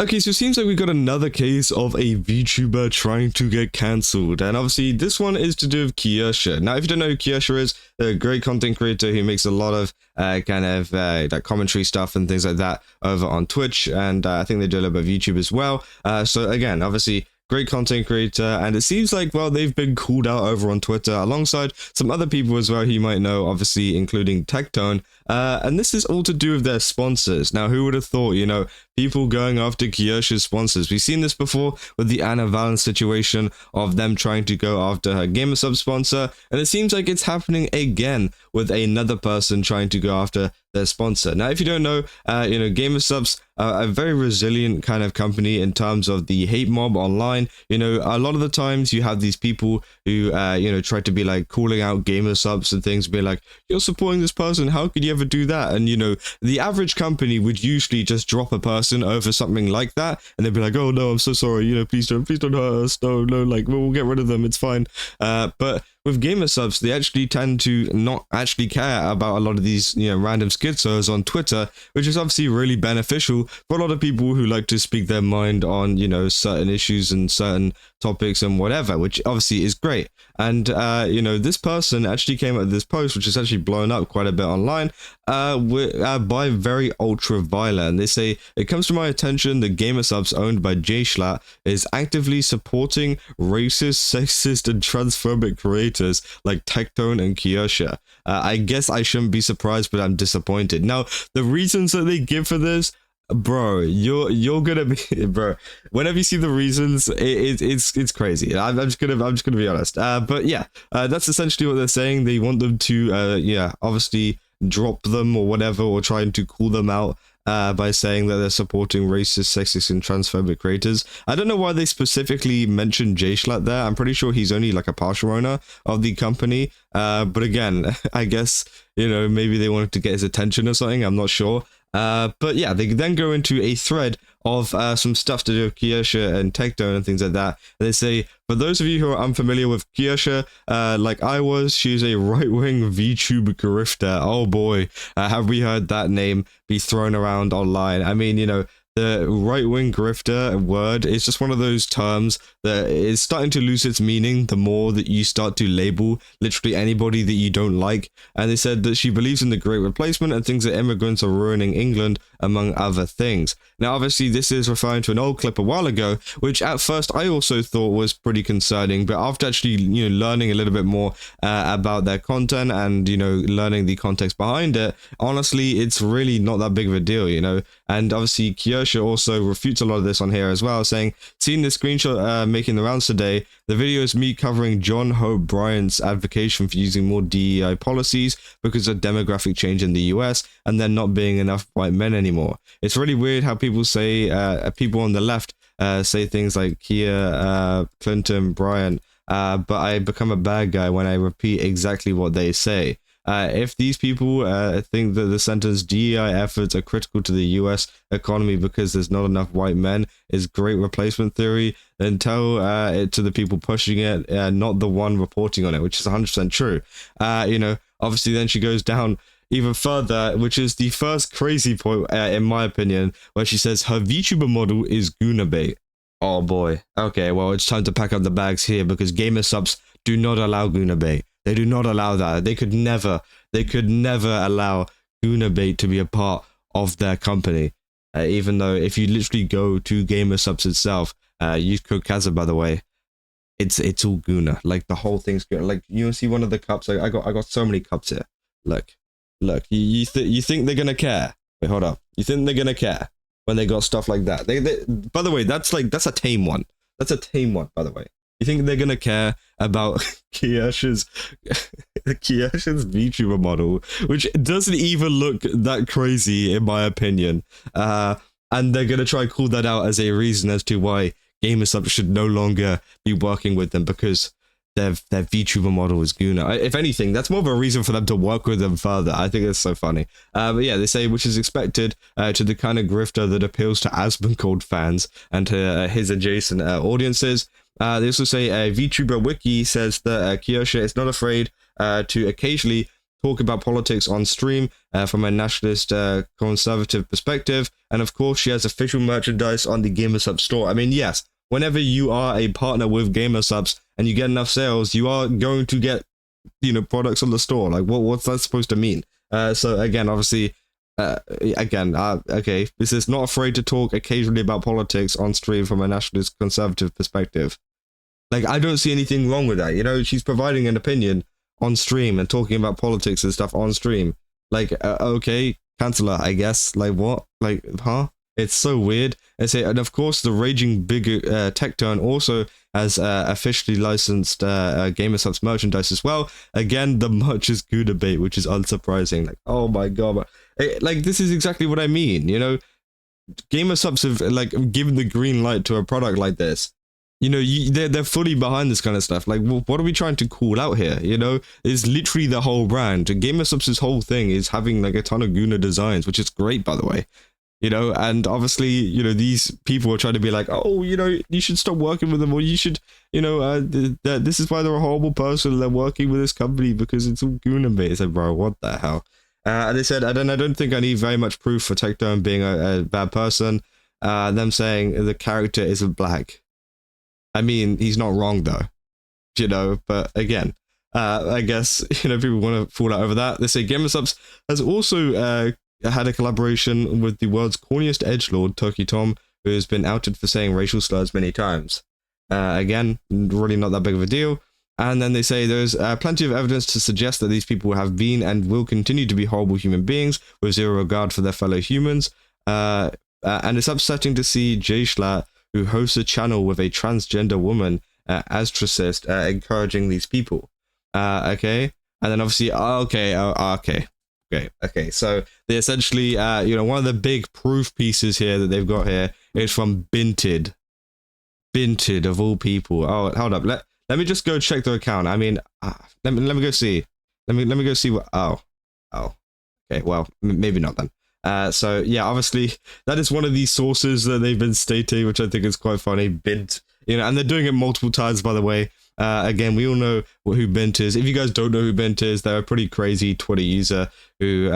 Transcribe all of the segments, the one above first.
Okay, so it seems like we got another case of a VTuber trying to get cancelled, and obviously this one is to do with Kirsche. Now, if you don't know who Kirsche is, a great content creator who makes a lot of like commentary stuff and things like that over on Twitch, and I think they do a little bit of YouTube as well. So again, obviously great content creator, and it seems like, well, they've been called out over on Twitter alongside some other people as well who you might know, obviously including Techone, and this is all to do with their sponsors. Now, who would have thought, you know, people going after Kirsche's sponsors? We've seen this before with the Anna Valens situation of them trying to go after her GamerSub sponsor, and it seems like it's happening again with another person trying to go after their sponsor. Now, if you don't know, you know, GamerSubs are a very resilient kind of company in terms of the hate mob online. You know, a lot of the times you have these people who, you know, try to be like calling out GamerSubs and things, be like, you're supporting this person, how could you ever do that? And, you know, the average company would usually just drop a person over something like that, and they'd be like, oh no, I'm so sorry, you know, please don't hurt us, no, like, we'll get rid of them, it's fine. But with GamerSubs, they actually tend to not actually care about a lot of these, you know, random schizos on Twitter, which is obviously really beneficial for a lot of people who like to speak their mind on, you know, certain issues and certain topics and whatever, which obviously is great. And, you know, this person actually came up with this post, which is actually blown up quite a bit online, by very ultra violent. They say, it comes to my attention that GamerSubs owned by JSchlatt is actively supporting racist, sexist, and transphobic creators like Techone and Kosha. I guess I shouldn't be surprised, but I'm disappointed. Now, the reasons that they give for this, bro, you're gonna be, bro, whenever you see the reasons, it's crazy. I'm just gonna be honest. But yeah, that's essentially what they're saying. They want them to yeah, obviously drop them or whatever, or trying to call them out by saying that they're supporting racist, sexist, and transphobic creators. I don't know why they specifically mentioned JSchlatt there. I'm pretty sure he's only like a partial owner of the company. But again, I guess, you know, maybe they wanted to get his attention or something. I'm not sure. But yeah, they then go into a thread of some stuff to do with Kirsche and Techone and things like that. And they say, for those of you who are unfamiliar with Kirsche, like I was, she's a right-wing VTuber grifter. Oh boy, have we heard that name be thrown around online. I mean, you know, the right-wing grifter word is just one of those terms that is starting to lose its meaning the more that you start to label literally anybody that you don't like. And they said that she believes in the Great Replacement and thinks that immigrants are ruining England, among other things. Now, obviously, this is referring to an old clip a while ago, which at first I also thought was pretty concerning, but after actually, you know, learning a little bit more about their content and, you know, learning the context behind it, honestly, it's really not that big of a deal, you know. And obviously, Kirsche also refutes a lot of this on here as well, saying, seeing this screenshot making the rounds today, the video is me covering John Hope Bryant's advocacy for using more DEI policies because of demographic change in the US and there not being enough white men anymore. It's really weird how people say, people on the left say things like Kia, Clinton, Bryant, but I become a bad guy when I repeat exactly what they say. If these people think that the sentence DEI efforts are critical to the US economy because there's not enough white men is great replacement theory, then tell it to the people pushing it, not the one reporting on it, which is 100% true. You know, obviously then she goes down even further, which is the first crazy point, in my opinion, where she says her VTuber model is Guna bait. Oh boy. Okay, well, it's time to pack up the bags here because GamerSubs do not allow Guna bait. They do not allow that. They could never allow Guna bait to be a part of their company. Even though if you literally go to GamerSubs itself, use code Kaza, by the way, it's all Guna. Like the whole thing's Guna. Like you see one of the cups. I got so many cups here. Look. You think they're gonna care? Wait, hold up. You think they're gonna care when they got stuff like that? They by the way, that's a tame one. That's a tame one, by the way. You think they're gonna care about Kirsche's VTuber model, which doesn't even look that crazy in my opinion, and they're gonna try and call that out as a reason as to why GamerSub should no longer be working with them because their VTuber model is Guna. If anything, that's more of a reason for them to work with them further. I think it's so funny. But yeah, they say, which is expected to the kind of grifter that appeals to Asmongold fans and to his adjacent audiences. They also say VTuber Wiki says that Kirsche is not afraid to occasionally talk about politics on stream from a nationalist conservative perspective. And of course, she has official merchandise on the GamerSupps store. I mean, yes, whenever you are a partner with GamerSupps and you get enough sales, you are going to get, products on the store. Like, what's that supposed to mean? So again, obviously, okay, this is not afraid to talk occasionally about politics on stream from a nationalist conservative perspective. Like, I don't see anything wrong with that. She's providing an opinion on stream and talking about politics and stuff on stream. Like, okay, cancel her, I guess. Like, what? Like, huh? It's so weird. And of course, the raging big Techone also has officially licensed GamerSupps merchandise as well. Again, the merch is Gouda bait, which is unsurprising. Like, oh my god, this is exactly what I mean. GamerSupps have given the green light to a product like this. They're fully behind this kind of stuff. Like, what are we trying to call out here? It's literally the whole brand. GamerSupps' whole thing is having a ton of Guna designs, which is great, by the way. And obviously, these people are trying to be like, oh, you should stop working with them, or you should, this is why they're a horrible person. They're working with this company because it's all Guna bait. It's like, bro, what the hell? And they said, I don't think I need very much proof for Techone being a bad person. Them saying the character isn't black. I mean, he's not wrong though, but again, I guess, people want to fall out over that. They say GamerSupps has also had a collaboration with the world's corniest edgelord, Turkey Tom, who has been outed for saying racial slurs many times. Again, really not that big of a deal. And then they say there's plenty of evidence to suggest that these people have been and will continue to be horrible human beings with zero regard for their fellow humans. And it's upsetting to see JSchlatt, who hosts a channel with a transgender woman, astracist, encouraging these people. Okay. And then obviously, okay. So they essentially, one of the big proof pieces here that they've got here is from Binted. Binted of all people. Oh, hold up. Let me just go check their account. I mean, let me go see. Let me go see what. Oh. Okay. Well, maybe not then. So yeah, obviously that is one of these sources that they've been stating, which I think is quite funny. Bint, and they're doing it multiple times, by the way. Again, we all know who Bint is. If you guys don't know who Bint is, they're a pretty crazy Twitter user who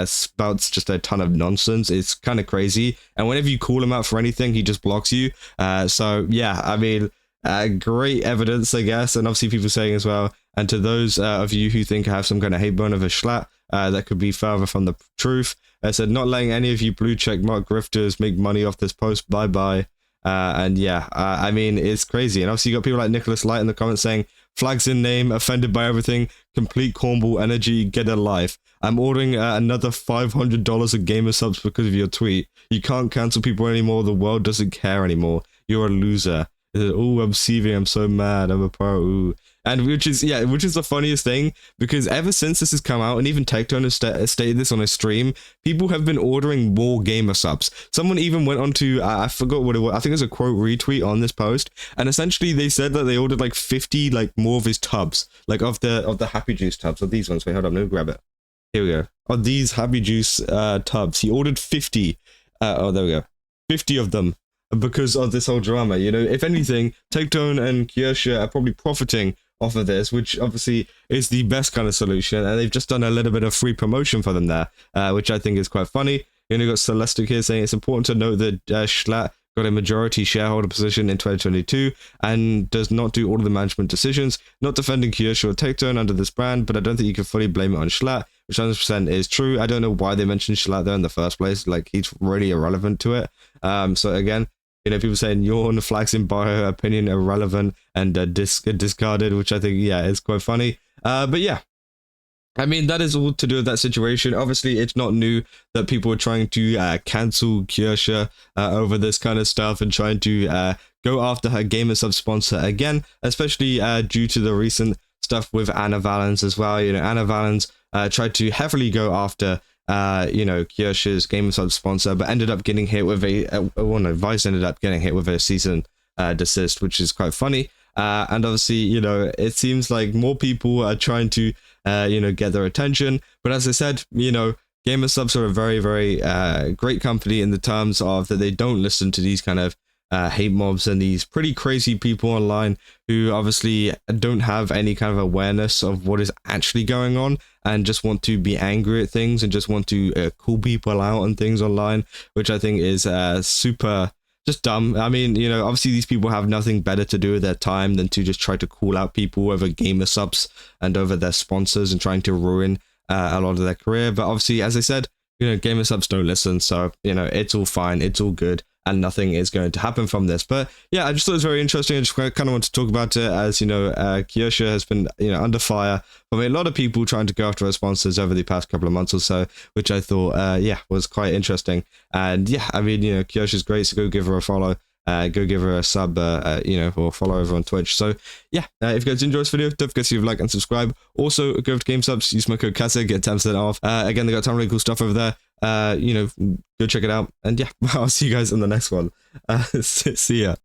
spouts just a ton of nonsense. It's kind of crazy. And whenever you call him out for anything, he just blocks you. So yeah, I mean, great evidence, I guess. And obviously people saying as well, and to those of you who think I have some kind of hate bone of a Schlatt, that could be further from the truth. I said, not letting any of you blue check mark grifters make money off this post. Bye bye. And yeah, I mean, it's crazy. And obviously you got people like Nicholas Light in the comments saying, flags in name, offended by everything, complete cornball energy, get a life. I'm ordering another $500 of GamerSupps because of your tweet. You can't cancel people anymore. The world doesn't care anymore. You're a loser. Oh, I'm seething. I'm so mad. I'm a pro. Ooh. And which is the funniest thing, because ever since this has come out, and even Techone has stated this on his stream, people have been ordering more GamerSupps. Someone even went on to, I forgot what it was, I think it was a quote retweet on this post, and essentially they said that they ordered 50 more of his tubs, of the Happy Juice tubs, of these ones. Wait, hold on, let me grab it. Here we go. Of these Happy Juice tubs, he ordered 50. Oh, there we go. 50 of them because of this whole drama. If anything, Techone and Kirsche are probably profiting off of this, which obviously is the best kind of solution, and they've just done a little bit of free promotion for them there, which I think is quite funny. You got Celestic here saying it's important to note that Schlatt got a majority shareholder position in 2022 and does not do all of the management decisions. Not defending Kirsche or Techone under this brand, but I don't think you can fully blame it on Schlatt, which 100% is true. I don't know why they mentioned Schlatt there in the first place. He's really irrelevant to it. So again, people saying yawn, flags in bio, opinion irrelevant, and discarded, which I think, yeah, is quite funny. But yeah, I mean, that is all to do with that situation. Obviously, it's not new that people are trying to cancel Kirsche over this kind of stuff and trying to go after her GamerSupps sponsor again, especially due to the recent stuff with Anna Valens as well. Anna Valens tried to heavily go after Kirsche's GamerSupps sponsor, but ended up getting hit with Vice ended up getting hit with a cease and desist, which is quite funny. And obviously, it seems like more people are trying to, get their attention. But as I said, GamerSupps are a very, very great company in the terms of that they don't listen to these kind of hate mobs and these pretty crazy people online who obviously don't have any kind of awareness of what is actually going on and just want to be angry at things and just want to call people out on things online, which I think is super just dumb. I mean, you know, obviously these people have nothing better to do with their time than to just try to call out people over gamer subs and over their sponsors and trying to ruin a lot of their career. But obviously, as I said, you know, gamer subs don't listen, so, you know, it's all fine, it's all good, and nothing is going to happen from this. But yeah, I just thought it was very interesting. I just kind of want to talk about it, as you know, Kirsche has been, you know, under fire from a lot of people trying to go after her sponsors over the past couple of months or so, which I thought, yeah, was quite interesting. And yeah, I mean, you know, Kirsche is great, so go give her a follow. Go give her a sub, you know, or follow over on Twitch. So yeah, if you guys enjoyed this video, don't forget to leave a like and subscribe. Also, go over to GameSubs, use my code KASA, get 10% off. Again, they got a ton of really cool stuff over there. You know, go check it out. And yeah, I'll see you guys in the next one. See ya.